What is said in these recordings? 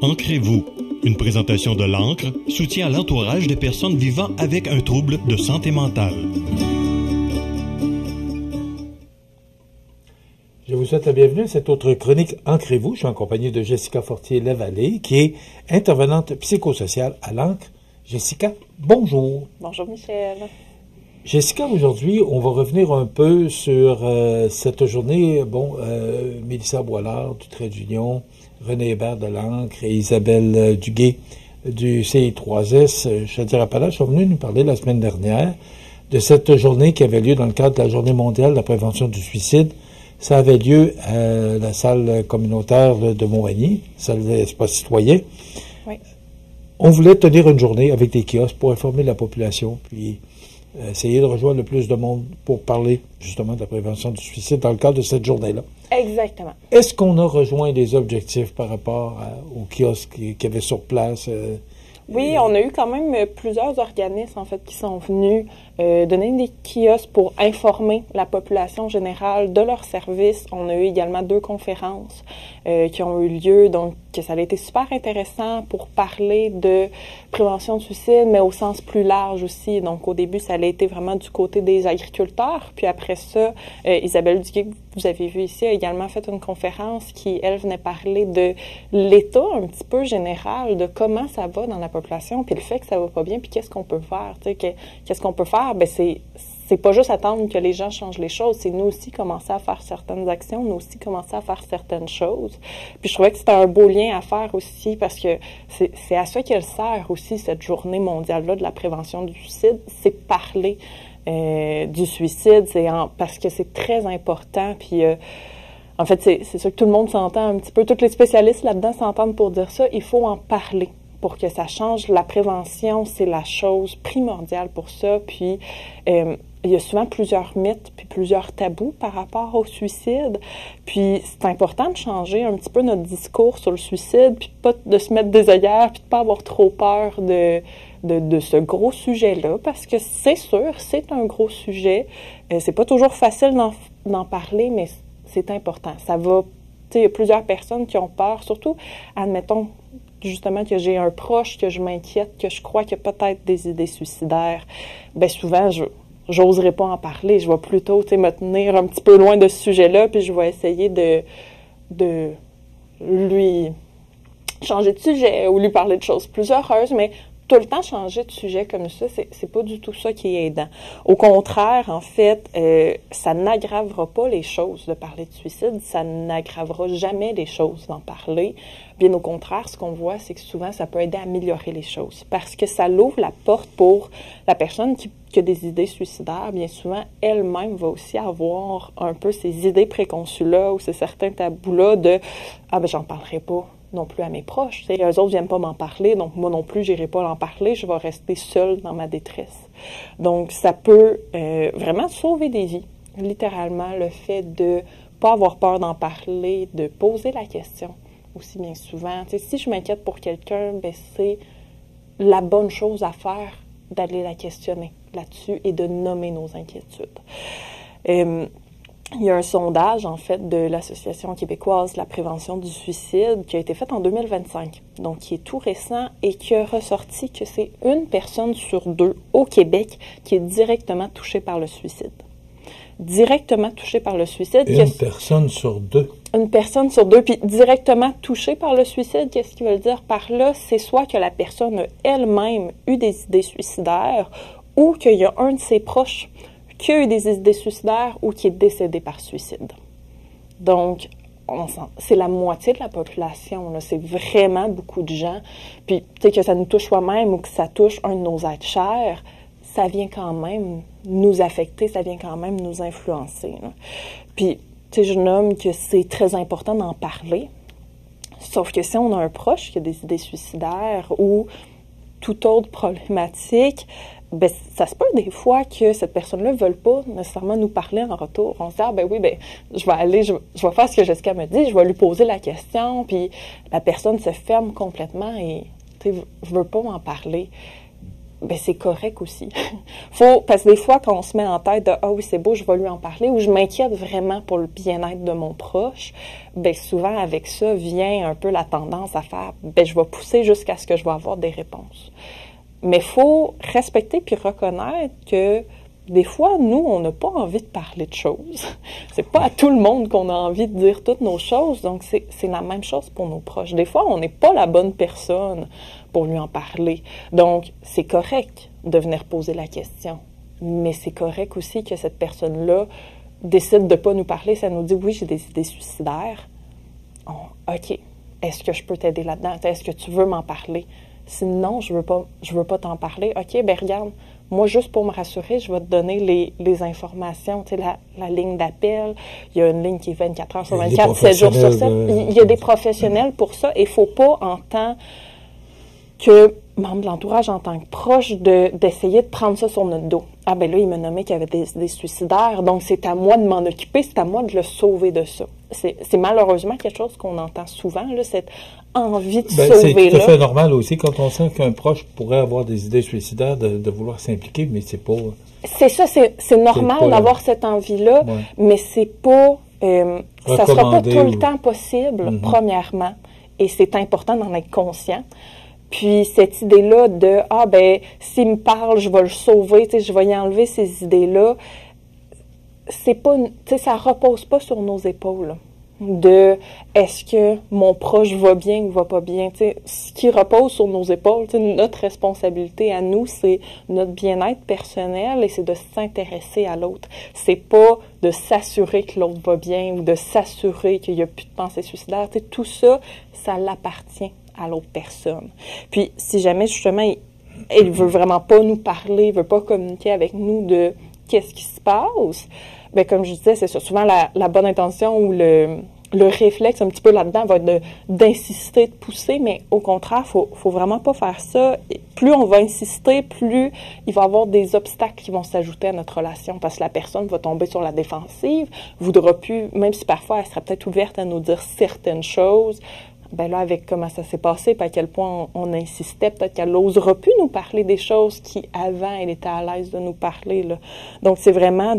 Ancrez-vous. Une présentation de l'Ancre, soutien à l'entourage des personnes vivant avec un trouble de santé mentale. Je vous souhaite la bienvenue à cette autre chronique Ancrez-vous. Je suis en compagnie de Jessica Fortier-Lavallée, qui est intervenante psychosociale à l'Ancre. Jessica, bonjour. Bonjour Michel. Jessica, aujourd'hui, on va revenir un peu sur cette journée. Mélissa Boilard du Trait d'Union, René Hébert de l'Ancre et Isabelle Duguay du CI3S, Chaudière-Appalaches, sont venus nous parler la semaine dernière de cette journée qui avait lieu dans le cadre de la Journée mondiale de la prévention du suicide. Ça avait lieu à la salle communautaire de Montmagny, salle d'espace citoyen. Oui. On voulait tenir une journée avec des kiosques pour informer la population, puis essayer de rejoindre le plus de monde pour parler justement de la prévention du suicide dans le cadre de cette journée-là. Exactement. Est-ce qu'on a rejoint les objectifs par rapport aux kiosques qu'il y avait sur place? Oui, on a eu quand même plusieurs organismes en fait qui sont venus donner des kiosques pour informer la population générale de leurs services. On a eu également 2 conférences qui ont eu lieu, donc ça a été super intéressant pour parler de prévention de suicide, mais au sens plus large aussi. Donc au début, ça a été vraiment du côté des agriculteurs, puis après ça, Isabelle Duguay, que vous avez vu ici, a également fait une conférence qui, elle, venait parler de l'état un petit peu général, de comment ça va dans la population, puis le fait que ça va pas bien, puis qu'est-ce qu'on peut faire, tu sais, qu'est-ce qu'on peut faire? Ben c'est pas juste attendre que les gens changent les choses, c'est nous aussi commencer à faire certaines actions, nous aussi commencer à faire certaines choses. Puis je trouvais que c'était un beau lien à faire aussi, parce que c'est à ça qu'elle sert aussi, cette journée mondiale-là de la prévention du suicide, c'est parler du suicide, parce que c'est très important, puis en fait, c'est sûr que tout le monde s'entend un petit peu, tous les spécialistes là-dedans s'entendent pour dire ça, il faut en parler pour que ça change. La prévention, c'est la chose primordiale pour ça. Puis, il y a souvent plusieurs mythes puis plusieurs tabous par rapport au suicide. Puis, c'est important de changer un petit peu notre discours sur le suicide, puis pas de se mettre des œillères, puis de pas avoir trop peur de ce gros sujet-là, parce que c'est sûr, c'est un gros sujet. C'est pas toujours facile d'en parler, mais c'est important. Ça va, tu sais, il y a plusieurs personnes qui ont peur, surtout, admettons, justement, que j'ai un proche, que je m'inquiète, que je crois qu'il y a peut-être des idées suicidaires. Bien, souvent, j'oserais pas en parler. Je vais plutôt, tu sais, me tenir un petit peu loin de ce sujet-là, puis je vais essayer de lui changer de sujet ou lui parler de choses plus heureuses, mais tout le temps changer de sujet comme ça, c'est pas du tout ça qui est aidant. Au contraire, en fait, ça n'aggravera pas les choses de parler de suicide, ça n'aggravera jamais les choses d'en parler. Bien au contraire, ce qu'on voit, c'est que souvent, ça peut aider à améliorer les choses, parce que ça l'ouvre la porte pour la personne qui a des idées suicidaires. Bien souvent, elle-même va aussi avoir un peu ces idées préconçues-là ou ces certains tabous-là de « Ah ben j'en parlerai pas ». Non plus à mes proches. Eux autres viennent pas m'en parler, donc moi non plus, j'irai pas en parler, je vais rester seule dans ma détresse. Donc, ça peut vraiment sauver des vies, littéralement, le fait de pas avoir peur d'en parler, de poser la question aussi bien souvent. Tu sais, si je m'inquiète pour quelqu'un, ben c'est la bonne chose à faire d'aller la questionner là-dessus et de nommer nos inquiétudes. Il y a un sondage, en fait, de l'Association québécoise de la prévention du suicide qui a été fait en 2025, donc qui est tout récent et qui a ressorti que c'est 1 personne sur 2 au Québec qui est directement touchée par le suicide. Directement touchée par le suicide. Personne sur 2. 1 personne sur 2, puis directement touchée par le suicide, qu'est-ce qu'ils veulent dire par là? C'est soit que la personne a elle-même eu des idées suicidaires ou qu'il y a un de ses proches qui a eu des idées suicidaires ou qui est décédé par suicide. Donc, c'est la moitié de la population, là. C'est vraiment beaucoup de gens. Puis, tu sais, que ça nous touche soi-même ou que ça touche un de nos êtres chers, ça vient quand même nous affecter, ça vient quand même nous influencer, là. Puis, tu sais, je nomme que c'est très important d'en parler. Sauf que si on a un proche qui a des idées suicidaires ou toute autre problématique, ben, ça se peut des fois que cette personne-là ne veuille pas nécessairement nous parler en retour. On se dit, ah ben oui, ben, je vais faire ce que Jessica me dit, je vais lui poser la question, puis la personne se ferme complètement et ne veut pas m'en parler. ben c'est correct aussi. Parce que des fois, quand on se met en tête de « Ah oui, c'est beau, je vais lui en parler » ou « Je m'inquiète vraiment pour le bien-être de mon proche », ben souvent, avec ça, vient un peu la tendance à faire « Ben je vais pousser jusqu'à ce que je vais avoir des réponses ». Mais il faut respecter puis reconnaître que des fois, nous, on n'a pas envie de parler de choses. C'est pas à tout le monde qu'on a envie de dire toutes nos choses. Donc, c'est la même chose pour nos proches. Des fois, on n'est pas la bonne personne pour lui en parler. Donc, c'est correct de venir poser la question. Mais c'est correct aussi que cette personne-là décide de pas nous parler. Ça nous dit, oui, j'ai des idées suicidaires. OK. Est-ce que je peux t'aider là-dedans? Est-ce que tu veux m'en parler? Sinon, je veux pas t'en parler. OK, ben regarde. Moi, juste pour me rassurer, je vais te donner les informations, tu sais, la ligne d'appel. Il y a une ligne qui est 24 heures sur 24, 7 jours sur 7. Il y a des professionnels pour ça. Et il ne faut pas, en tant que membre de l'entourage, en tant que proche, d'essayer de prendre ça sur notre dos. Ah ben là, il m'a nommé qu'il y avait des suicidaires, donc c'est à moi de m'en occuper, c'est à moi de le sauver de ça. C'est malheureusement quelque chose qu'on entend souvent, là, cette envie de sauver. C'est tout à fait normal aussi quand on sent qu'un proche pourrait avoir des idées suicidaires de vouloir s'impliquer, mais c'est pas... C'est ça, c'est normal d'avoir cette envie-là, mais c'est pas... ça sera pas tout le temps possible, premièrement, et c'est important d'en être conscient. Puis cette idée-là de « Ah, ben s'il me parle, je vais le sauver, tu sais, je vais y enlever ces idées-là », c'est pas, tu sais, ça repose pas sur nos épaules de est-ce que mon proche va bien ou va pas bien. Tu sais, ce qui repose sur nos épaules, tu sais, notre responsabilité à nous, c'est notre bien-être personnel et c'est de s'intéresser à l'autre. C'est pas de s'assurer que l'autre va bien ou de s'assurer qu'il y a plus de pensée suicidaire. Tu sais, tout ça, ça l'appartient à l'autre personne. Puis, si jamais, justement, il veut vraiment pas nous parler, il veut pas communiquer avec nous de qu'est-ce qui se passe, bien, comme je disais, c'est ça. Souvent, la bonne intention ou le réflexe un petit peu là-dedans va être d'insister, de pousser, mais au contraire, faut vraiment pas faire ça. Et plus on va insister, plus il va y avoir des obstacles qui vont s'ajouter à notre relation parce que la personne va tomber sur la défensive, voudra plus, même si parfois elle serait peut-être ouverte à nous dire certaines choses, ben là, avec comment ça s'est passé, puis à quel point on insistait, peut-être qu'elle n'osera plus nous parler des choses qui, avant, elle était à l'aise de nous parler, là. Donc, c'est vraiment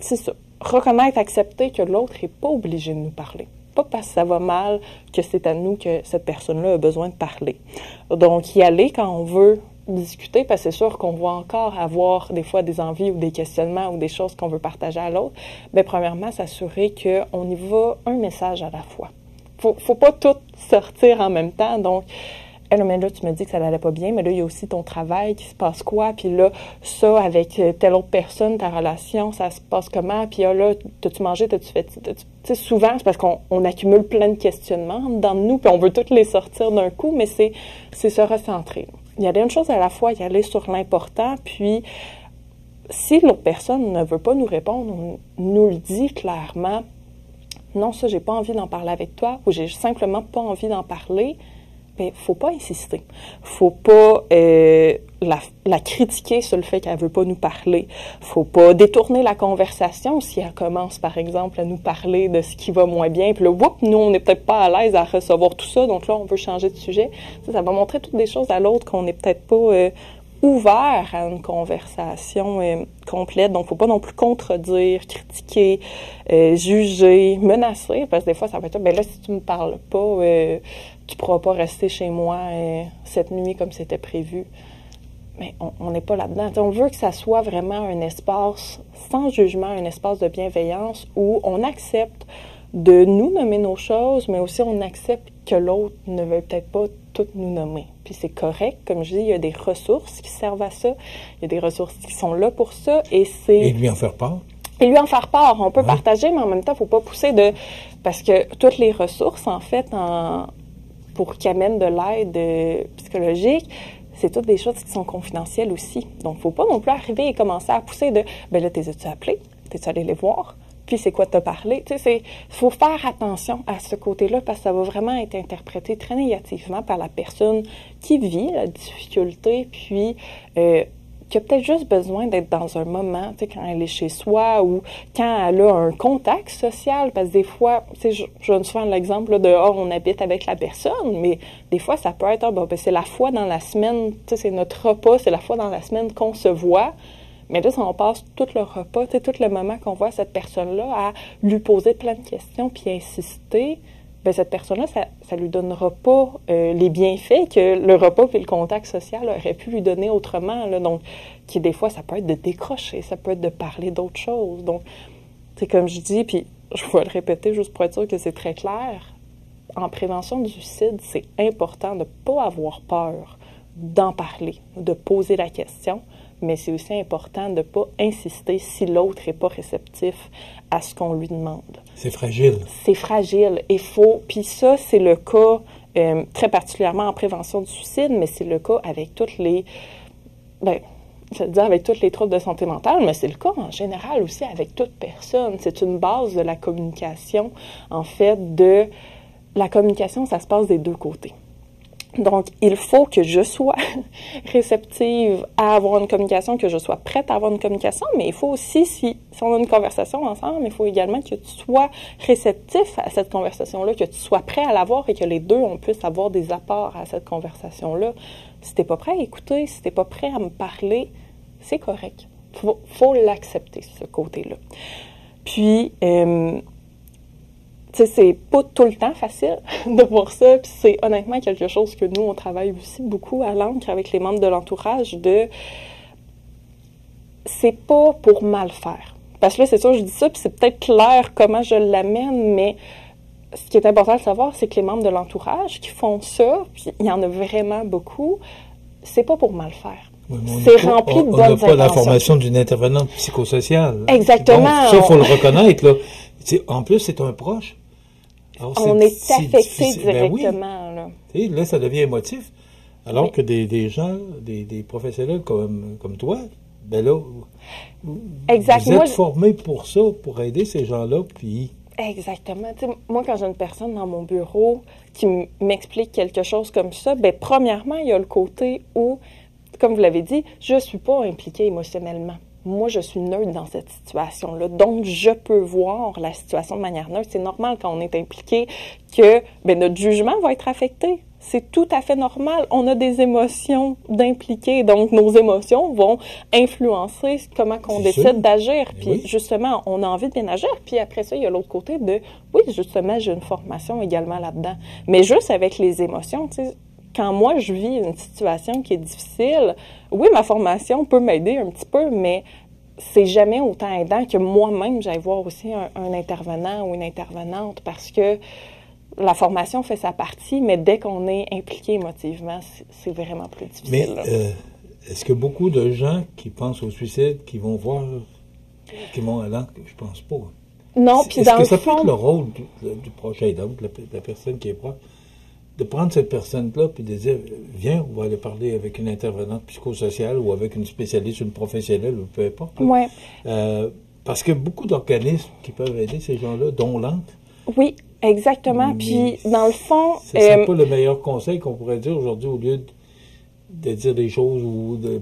c'est ça, reconnaître, accepter que l'autre n'est pas obligé de nous parler. Pas parce que ça va mal que c'est à nous que cette personne-là a besoin de parler. Donc, y aller quand on veut discuter, parce que c'est sûr qu'on va encore avoir des fois des envies ou des questionnements ou des choses qu'on veut partager à l'autre, bien, premièrement, s'assurer qu'on y va un message à la fois. Faut pas tout sortir en même temps. Donc, mais là, tu me dis que ça n'allait pas bien, mais là, il y a aussi ton travail, qui se passe quoi? Puis là, ça, avec telle autre personne, ta relation, ça se passe comment? Puis là, t'as-tu mangé, t'as-tu fait... Tu sais, souvent, c'est parce qu'on accumule plein de questionnements dans nous, puis on veut toutes les sortir d'un coup, mais c'est se recentrer. Il y a une chose à la fois, y aller sur l'important, puis si l'autre personne ne veut pas nous répondre, on nous le dit clairement, non, ça, j'ai pas envie d'en parler avec toi, ou j'ai simplement pas envie d'en parler, mais faut pas insister. Faut pas la critiquer sur le fait qu'elle veut pas nous parler. Faut pas détourner la conversation si elle commence, par exemple, à nous parler de ce qui va moins bien, puis là, whoop, nous, on n'est peut-être pas à l'aise à recevoir tout ça, donc là, on veut changer de sujet. Ça va montrer toutes des choses à l'autre qu'on n'est peut-être pas... ouvert à une conversation complète. Donc, faut pas non plus contredire, critiquer, juger, menacer, parce que des fois, ça va être « ben là, si tu me parles pas, tu pourras pas rester chez moi cette nuit comme c'était prévu. » Mais on n'est pas là-dedans. On veut que ça soit vraiment un espace sans jugement, un espace de bienveillance où on accepte de nous nommer nos choses, mais aussi on accepte que l'autre ne veut peut-être pas tout nous nommer. Puis c'est correct, comme je dis, il y a des ressources qui servent à ça, il y a des ressources qui sont là pour ça, et c'est... Et lui en faire part. Et lui en faire part. On peut partager, mais en même temps, il ne faut pas pousser parce que toutes les ressources, en fait, pour qu'ils amènent de l'aide psychologique, c'est toutes des choses qui sont confidentielles aussi. Donc, il ne faut pas non plus arriver et commencer à pousser ben là, t'es-tu appelé? T'es-tu allé les voir? Puis c'est quoi t'as parlé? Tu sais, il faut faire attention à ce côté-là parce que ça va vraiment être interprété très négativement par la personne qui vit la difficulté. Puis qui a peut-être juste besoin d'être dans un moment, tu sais, quand elle est chez soi ou quand elle a un contact social, parce que des fois, tu sais, je donne souvent l'exemple là, de « on habite avec la personne », mais des fois, ça peut être « c'est la fois dans la semaine, tu sais, c'est notre repas, c'est la fois dans la semaine qu'on se voit ». Mais là, si on passe tout le repas, tu sais, tout le moment qu'on voit cette personne-là à lui poser plein de questions puis insister, bien, cette personne-là, ça lui donnera pas les bienfaits que le repas puis le contact social aurait pu lui donner autrement. Là. Donc, qui des fois, ça peut être de décrocher, ça peut être de parler d'autres choses. Donc, c'est comme je dis, puis je vais le répéter juste pour être sûr que c'est très clair, en prévention du suicide, c'est important de ne pas avoir peur d'en parler, de poser la question, mais c'est aussi important de ne pas insister si l'autre n'est pas réceptif à ce qu'on lui demande. C'est fragile. C'est fragile. Et puis ça, c'est le cas très particulièrement en prévention du suicide, mais c'est le cas avec toutes les... je veux dire avec tous les troubles de santé mentale, mais c'est le cas en général aussi avec toute personne. C'est une base de la communication, en fait, la communication, ça se passe des deux côtés. Donc, il faut que je sois réceptive à avoir une communication, que je sois prête à avoir une communication, mais il faut aussi, si on a une conversation ensemble, il faut également que tu sois réceptif à cette conversation-là, que tu sois prêt à l'avoir et que les deux, on puisse avoir des apports à cette conversation-là. Si t'es pas prêt à écouter, si t'es pas prêt à me parler, c'est correct. Faut l'accepter, ce côté-là. Puis, tu sais, c'est pas tout le temps facile de voir ça, puis c'est honnêtement quelque chose que nous, on travaille aussi beaucoup à l'ANCRE avec les membres de l'entourage c'est pas pour mal faire. Parce que là, c'est sûr, je dis ça, puis c'est peut-être clair comment je l'amène, mais ce qui est important de savoir, c'est que les membres de l'entourage qui font ça, puis il y en a vraiment beaucoup, c'est pas pour mal faire. Oui, c'est rempli de bonnes intentions. On n'a pas la formation d'une intervenante psychosociale. Exactement. Donc, ça, il faut le reconnaître, là. En plus, c'est un proche. Alors, on est affecté directement. Ben oui. Là, ça devient émotif. Alors que des gens, des professionnels comme toi, ben là, exact. Vous êtes formés pour ça, pour aider ces gens-là, puis... Exactement. Tu sais, moi, quand j'ai une personne dans mon bureau qui m'explique quelque chose comme ça, bien, premièrement, il y a le côté où, comme vous l'avez dit, je ne suis pas impliquée émotionnellement. Moi, je suis neutre dans cette situation-là. Donc, je peux voir la situation de manière neutre. C'est normal quand on est impliqué que notre jugement va être affecté. C'est tout à fait normal. On a des émotions d'impliquer. Donc, nos émotions vont influencer comment on décide d'agir. Puis, justement, on a envie de bien agir. Puis après ça, il y a l'autre côté de, oui, justement, j'ai une formation également là-dedans. Mais juste avec les émotions, tu sais, quand moi, je vis une situation qui est difficile, oui, ma formation peut m'aider un petit peu, mais c'est jamais autant aidant que moi-même, j'aille voir aussi un intervenant ou une intervenante parce que la formation fait sa partie, mais dès qu'on est impliqué émotivement, c'est vraiment plus difficile. Mais est-ce que beaucoup de gens qui pensent au suicide, qui vont à l'ANCRE, je pense pas. Non, puis dans le fond... Est-ce que ça peut être le rôle du proche aidant, de la personne qui est proche, de prendre cette personne-là puis de dire, viens, on va aller parler avec une intervenante psychosociale ou avec une spécialiste, une professionnelle, ou peu importe. Ouais. Parce que beaucoup d'organismes qui peuvent aider ces gens-là, dont l'ANCRE. Oui, exactement. Puis, dans le fond... Ce serait pas le meilleur conseil qu'on pourrait dire aujourd'hui au lieu de dire des choses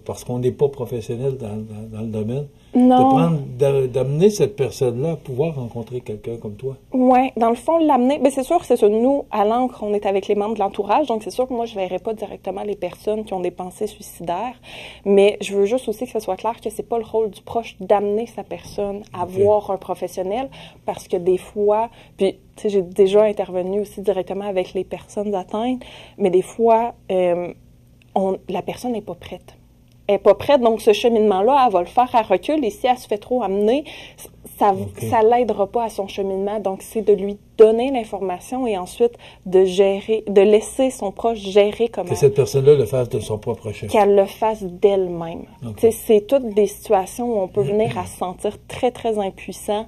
parce qu'on n'est pas professionnel dans le domaine. Non. D'amener cette personne-là à pouvoir rencontrer quelqu'un comme toi. Oui, dans le fond, l'amener, bien c'est sûr, c'est ça. Nous, à l'ANCRE, on est avec les membres de l'entourage, donc c'est sûr que moi, je ne verrai pas directement les personnes qui ont des pensées suicidaires, mais je veux juste aussi que ce soit clair que c'est pas le rôle du proche d'amener sa personne à voir un professionnel, parce que des fois, puis, tu sais, j'ai déjà intervenu aussi directement avec les personnes atteintes, mais des fois, la personne n'est pas prête. Elle n'est pas prête, donc ce cheminement-là, elle va le faire à recul, et si elle se fait trop amener, ça l'aidera pas à son cheminement. Donc, c'est de lui donner l'information et ensuite de laisser son proche gérer comment... Que cette personne-là le fasse de son propre chef. Qu'elle le fasse d'elle-même. Okay. C'est toutes des situations où on peut venir à se sentir très, très impuissant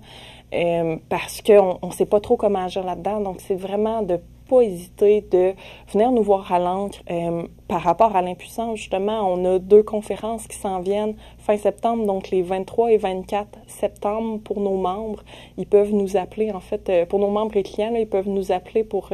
parce qu'on ne sait pas trop comment agir là-dedans. Donc, c'est vraiment de pas hésiter de venir nous voir à l'ANCRE. Par rapport à l'impuissance, justement, on a 2 conférences qui s'en viennent fin septembre, donc les 23 et 24 septembre pour nos membres. Ils peuvent nous appeler, en fait, pour nos membres et clients, là, ils peuvent nous appeler pour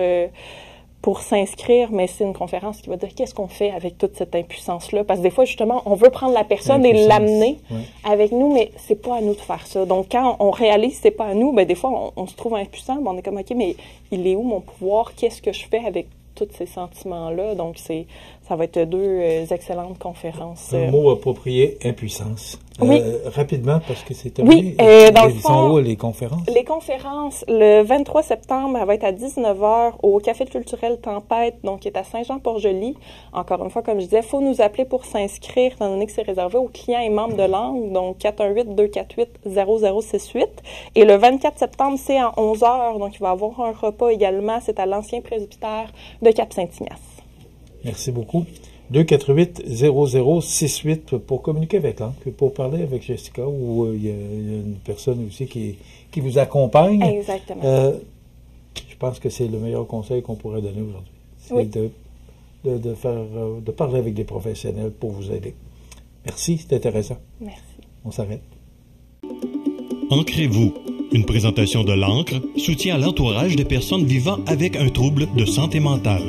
pour s'inscrire, mais c'est une conférence qui va dire qu'est-ce qu'on fait avec toute cette impuissance-là. Parce que des fois, justement, on veut prendre la personne et l'amener avec nous, mais c'est pas à nous de faire ça. Donc, quand on réalise que c'est pas à nous, ben des fois, on se trouve impuissant, ben on est comme, OK, mais il est où mon pouvoir? Qu'est-ce que je fais avec tous ces sentiments-là? Donc, ça va être deux excellentes conférences. Un mot approprié, impuissance. Oui. Rapidement, parce que c'est terminé. Dans le fond, sont où les conférences? Les conférences, le 23 septembre, elle va être à 19h au Café culturel Tempête, donc qui est à Saint-Jean-Port-Joli. Encore une fois, comme je disais, il faut nous appeler pour s'inscrire, étant donné que c'est réservé aux clients et membres de langue, donc 418-248-0068. Et le 24 septembre, c'est à 11h, donc il va y avoir un repas également. C'est à l'ancien presbytère de Cap-Saint-Ignace. Merci beaucoup. 248-0068 pour communiquer avec l'ANC, pour parler avec Jessica, ou il y a une personne aussi qui vous accompagne. Exactement. Je pense que c'est le meilleur conseil qu'on pourrait donner aujourd'hui. C'est de parler avec des professionnels pour vous aider. Merci, c'est intéressant. Merci. On s'arrête. Ancrez-vous. Une présentation de l'ANCRE, soutien à l'entourage des personnes vivant avec un trouble de santé mentale.